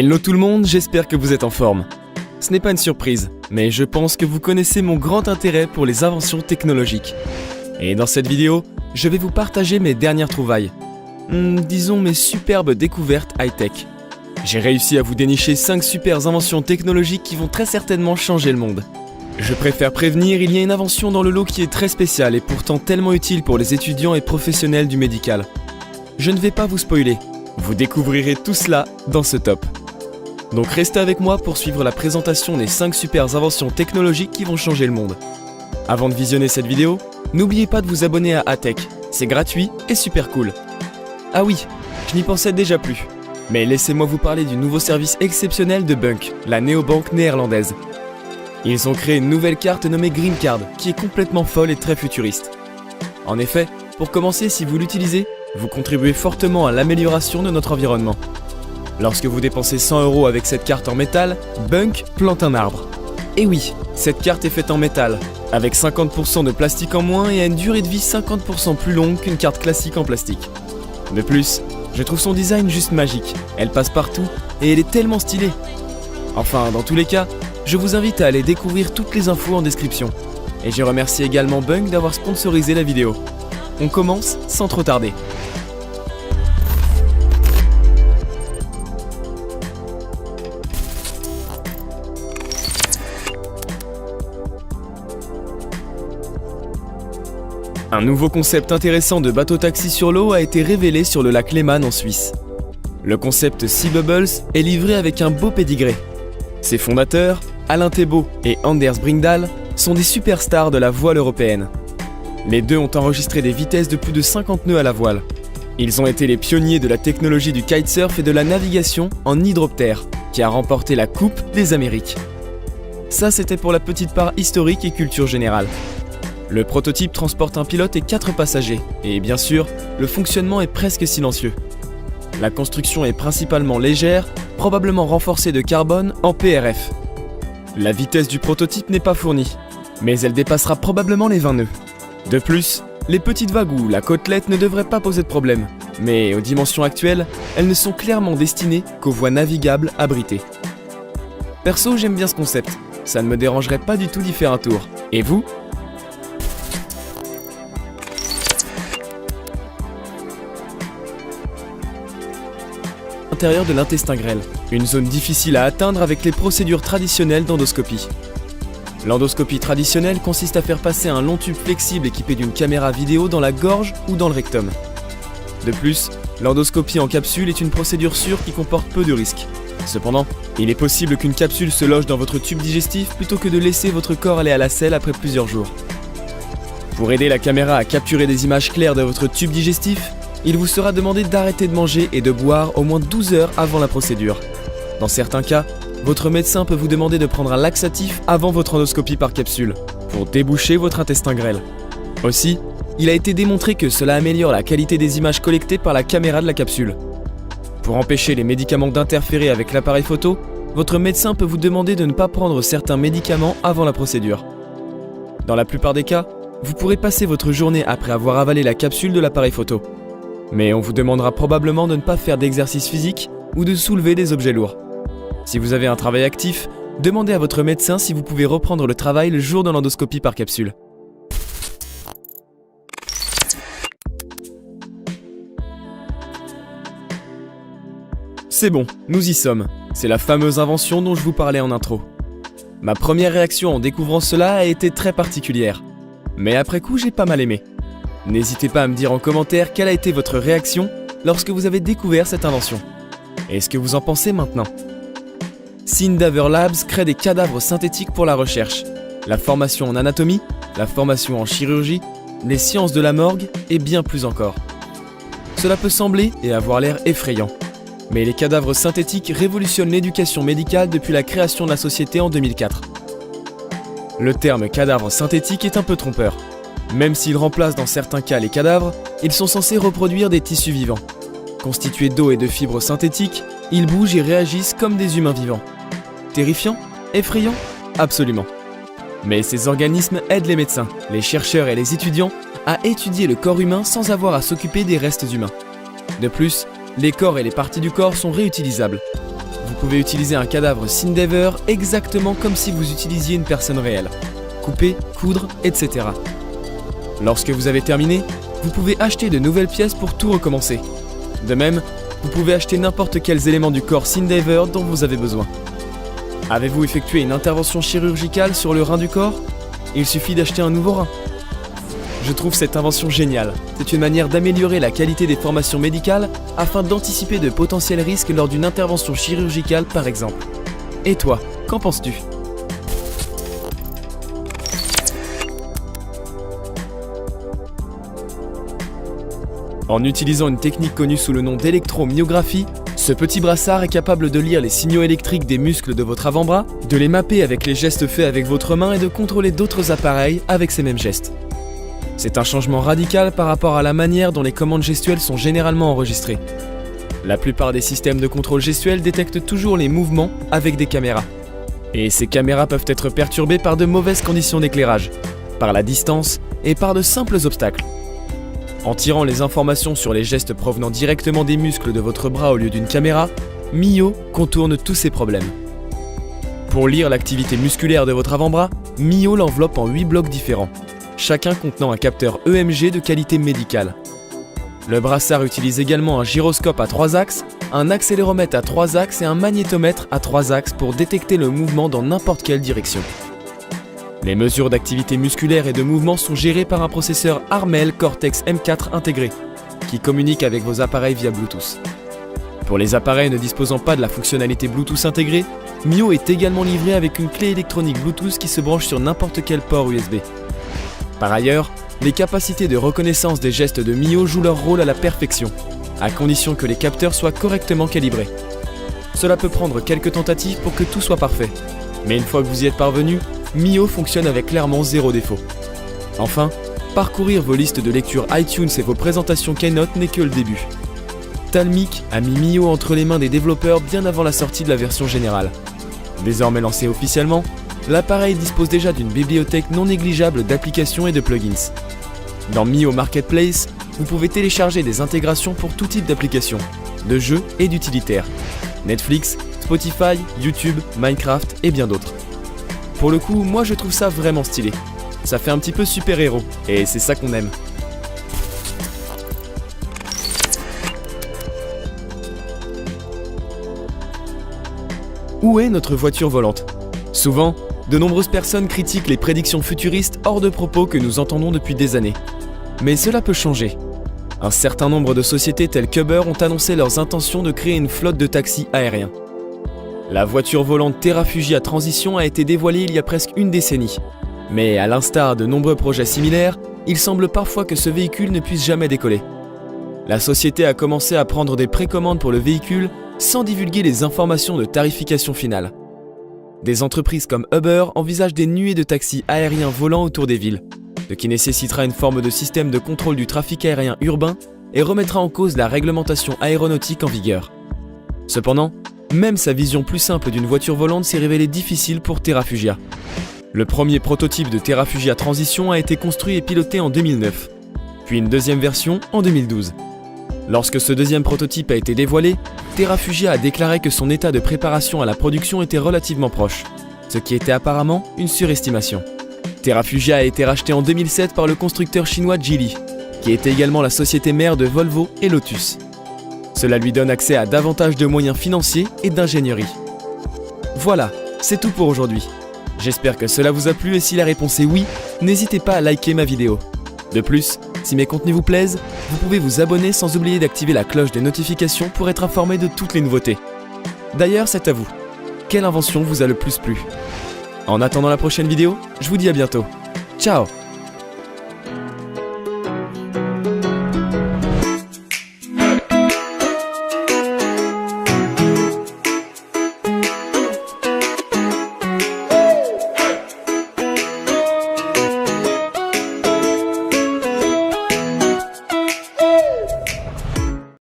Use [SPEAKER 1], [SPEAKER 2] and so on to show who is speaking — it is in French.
[SPEAKER 1] Hello tout le monde, j'espère que vous êtes en forme. Ce n'est pas une surprise, mais je pense que vous connaissez mon grand intérêt pour les inventions technologiques. Et dans cette vidéo, je vais vous partager mes dernières trouvailles. Disons mes superbes découvertes high-tech. J'ai réussi à vous dénicher 5 super inventions technologiques qui vont très certainement changer le monde. Je préfère prévenir, il y a une invention dans le lot qui est très spéciale et pourtant tellement utile pour les étudiants et professionnels du médical. Je ne vais pas vous spoiler, vous découvrirez tout cela dans ce top. Donc restez avec moi pour suivre la présentation des 5 super inventions technologiques qui vont changer le monde. Avant de visionner cette vidéo, n'oubliez pas de vous abonner à Atech, c'est gratuit et super cool. Ah oui, je n'y pensais déjà plus. Mais laissez-moi vous parler du nouveau service exceptionnel de Bunk, la néobanque néerlandaise. Ils ont créé une nouvelle carte nommée Green Card, qui est complètement folle et très futuriste. En effet, pour commencer, si vous l'utilisez, vous contribuez fortement à l'amélioration de notre environnement. Lorsque vous dépensez 100 € avec cette carte en métal, Bunk plante un arbre. Et oui, cette carte est faite en métal, avec 50% de plastique en moins et a une durée de vie 50% plus longue qu'une carte classique en plastique. De plus, je trouve son design juste magique, elle passe partout et elle est tellement stylée. Enfin, dans tous les cas, je vous invite à aller découvrir toutes les infos en description. Et je remercie également Bunk d'avoir sponsorisé la vidéo. On commence sans trop tarder. Un nouveau concept intéressant de bateau-taxi sur l'eau a été révélé sur le lac Lehmann en Suisse. Le concept Sea Bubbles est livré avec un beau pédigré. Ses fondateurs, Alain Thébault et Anders Bringdahl, sont des superstars de la voile européenne. Les deux ont enregistré des vitesses de plus de 50 nœuds à la voile. Ils ont été les pionniers de la technologie du kitesurf et de la navigation en hydroptère, qui a remporté la Coupe des Amériques. Ça, c'était pour la petite part historique et culture générale. Le prototype transporte un pilote et 4 passagers, et bien sûr, le fonctionnement est presque silencieux. La construction est principalement légère, probablement renforcée de carbone en PRF. La vitesse du prototype n'est pas fournie, mais elle dépassera probablement les 20 nœuds. De plus, les petites vagues ou la côtelette ne devraient pas poser de problème, mais aux dimensions actuelles, elles ne sont clairement destinées qu'aux voies navigables abritées. Perso, j'aime bien ce concept, ça ne me dérangerait pas du tout d'y faire un tour. Et vous ? L'intérieur de l'intestin grêle, une zone difficile à atteindre avec les procédures traditionnelles d'endoscopie. L'endoscopie traditionnelle consiste à faire passer un long tube flexible équipé d'une caméra vidéo dans la gorge ou dans le rectum. De plus, l'endoscopie en capsule est une procédure sûre qui comporte peu de risques. Cependant, il est possible qu'une capsule se loge dans votre tube digestif plutôt que de laisser votre corps aller à la selle après plusieurs jours. Pour aider la caméra à capturer des images claires de votre tube digestif, il vous sera demandé d'arrêter de manger et de boire au moins 12 heures avant la procédure. Dans certains cas, votre médecin peut vous demander de prendre un laxatif avant votre endoscopie par capsule, pour déboucher votre intestin grêle. Aussi, il a été démontré que cela améliore la qualité des images collectées par la caméra de la capsule. Pour empêcher les médicaments d'interférer avec l'appareil photo, votre médecin peut vous demander de ne pas prendre certains médicaments avant la procédure. Dans la plupart des cas, vous pourrez passer votre journée après avoir avalé la capsule de l'appareil photo. Mais on vous demandera probablement de ne pas faire d'exercice physique ou de soulever des objets lourds. Si vous avez un travail actif, demandez à votre médecin si vous pouvez reprendre le travail le jour de l'endoscopie par capsule. C'est bon, nous y sommes. C'est la fameuse invention dont je vous parlais en intro. Ma première réaction en découvrant cela a été très particulière. Mais après coup, j'ai pas mal aimé. N'hésitez pas à me dire en commentaire quelle a été votre réaction lorsque vous avez découvert cette invention. Et ce que vous en pensez maintenant. Syndaver Labs crée des cadavres synthétiques pour la recherche, la formation en anatomie, la formation en chirurgie, les sciences de la morgue et bien plus encore. Cela peut sembler et avoir l'air effrayant, mais les cadavres synthétiques révolutionnent l'éducation médicale depuis la création de la société en 2004. Le terme cadavre synthétique est un peu trompeur. Même s'ils remplacent dans certains cas les cadavres, ils sont censés reproduire des tissus vivants. Constitués d'eau et de fibres synthétiques, ils bougent et réagissent comme des humains vivants. Terrifiant ? Effrayant ? Absolument. Mais ces organismes aident les médecins, les chercheurs et les étudiants à étudier le corps humain sans avoir à s'occuper des restes humains. De plus, les corps et les parties du corps sont réutilisables. Vous pouvez utiliser un cadavre Syndever exactement comme si vous utilisiez une personne réelle. Couper, coudre, etc. Lorsque vous avez terminé, vous pouvez acheter de nouvelles pièces pour tout recommencer. De même, vous pouvez acheter n'importe quels éléments du corps Syndever dont vous avez besoin. Avez-vous effectué une intervention chirurgicale sur le rein du corps? Il suffit d'acheter un nouveau rein. Je trouve cette invention géniale. C'est une manière d'améliorer la qualité des formations médicales afin d'anticiper de potentiels risques lors d'une intervention chirurgicale par exemple. Et toi, qu'en penses-tu? En utilisant une technique connue sous le nom d'électromyographie, ce petit brassard est capable de lire les signaux électriques des muscles de votre avant-bras, de les mapper avec les gestes faits avec votre main et de contrôler d'autres appareils avec ces mêmes gestes. C'est un changement radical par rapport à la manière dont les commandes gestuelles sont généralement enregistrées. La plupart des systèmes de contrôle gestuel détectent toujours les mouvements avec des caméras. Et ces caméras peuvent être perturbées par de mauvaises conditions d'éclairage, par la distance et par de simples obstacles. En tirant les informations sur les gestes provenant directement des muscles de votre bras au lieu d'une caméra, Mio contourne tous ces problèmes. Pour lire l'activité musculaire de votre avant-bras, Mio l'enveloppe en 8 blocs différents, chacun contenant un capteur EMG de qualité médicale. Le brassard utilise également un gyroscope à 3 axes, un accéléromètre à 3 axes et un magnétomètre à 3 axes pour détecter le mouvement dans n'importe quelle direction. Les mesures d'activité musculaire et de mouvement sont gérées par un processeur Armel Cortex M4 intégré, qui communique avec vos appareils via Bluetooth. Pour les appareils ne disposant pas de la fonctionnalité Bluetooth intégrée, Mio est également livré avec une clé électronique Bluetooth qui se branche sur n'importe quel port USB. Par ailleurs, les capacités de reconnaissance des gestes de Mio jouent leur rôle à la perfection, à condition que les capteurs soient correctement calibrés. Cela peut prendre quelques tentatives pour que tout soit parfait, mais une fois que vous y êtes parvenu, Mio fonctionne avec clairement 0 défaut. Enfin, parcourir vos listes de lecture iTunes et vos présentations Keynote n'est que le début. Talmic a mis Mio entre les mains des développeurs bien avant la sortie de la version générale. Désormais lancé officiellement, l'appareil dispose déjà d'une bibliothèque non négligeable d'applications et de plugins. Dans Mio Marketplace, vous pouvez télécharger des intégrations pour tout type d'applications, de jeux et d'utilitaires. Netflix, Spotify, YouTube, Minecraft et bien d'autres. Pour le coup, moi je trouve ça vraiment stylé. Ça fait un petit peu super-héros, et c'est ça qu'on aime. Où est notre voiture volante? Souvent, de nombreuses personnes critiquent les prédictions futuristes hors de propos que nous entendons depuis des années. Mais cela peut changer. Un certain nombre de sociétés telles qu'Uber ont annoncé leurs intentions de créer une flotte de taxis aériens. La voiture volante Terrafugia Transition a été dévoilée il y a presque une décennie. Mais à l'instar de nombreux projets similaires, il semble parfois que ce véhicule ne puisse jamais décoller. La société a commencé à prendre des précommandes pour le véhicule sans divulguer les informations de tarification finale. Des entreprises comme Uber envisagent des nuées de taxis aériens volants autour des villes, ce qui nécessitera une forme de système de contrôle du trafic aérien urbain et remettra en cause la réglementation aéronautique en vigueur. Cependant, même sa vision plus simple d'une voiture volante s'est révélée difficile pour Terrafugia. Le premier prototype de Terrafugia Transition a été construit et piloté en 2009, puis une deuxième version en 2012. Lorsque ce deuxième prototype a été dévoilé, Terrafugia a déclaré que son état de préparation à la production était relativement proche, ce qui était apparemment une surestimation. Terrafugia a été racheté en 2007 par le constructeur chinois Geely, qui était également la société mère de Volvo et Lotus. Cela lui donne accès à davantage de moyens financiers et d'ingénierie. Voilà, c'est tout pour aujourd'hui. J'espère que cela vous a plu et si la réponse est oui, n'hésitez pas à liker ma vidéo. De plus, si mes contenus vous plaisent, vous pouvez vous abonner sans oublier d'activer la cloche des notifications pour être informé de toutes les nouveautés. D'ailleurs, c'est à vous. Quelle invention vous a le plus plu? En attendant la prochaine vidéo, je vous dis à bientôt. Ciao!